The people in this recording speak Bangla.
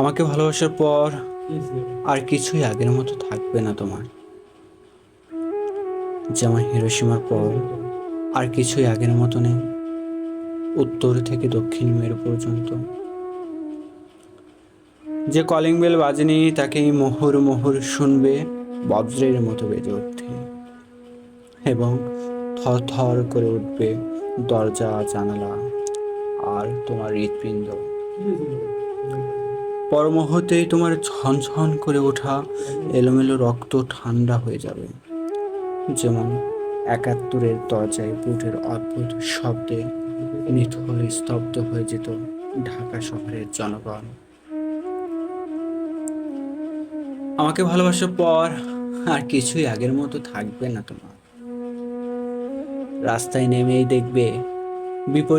আমাকে ভালোবাসার পর আর কিছুই আগের মতো থাকবে না তোমার। যেমন হিরোশিমার পর আর কিছুই আগের মতো নেই, উত্তর থেকে দক্ষিণ মেরু পর্যন্ত। যে কলিং বেল বাজেনি তাকেই মোহর মোহর শুনবে বজ্রের মতো বেজে উঠতে, এবং থর থর করে উঠবে দরজা জানালা আর তোমার হৃৎপিণ্ড। পর মুহূর্তেই তোমার ঝনঝন করে ওঠা এলোমেলো রক্ত ঠান্ডা হয়ে যাবে, যেমন ৭১-এর দরজায় বুটের অদ্ভুত শব্দে নিথর স্তব্ধ হয়ে যেত ঢাকা শহরের জনগণ। আমাকে ভালোবাসার পর আর কিছুই আগের মতো থাকবে না তোমার। রাস্তায় নেমেই দেখবে বিপরীত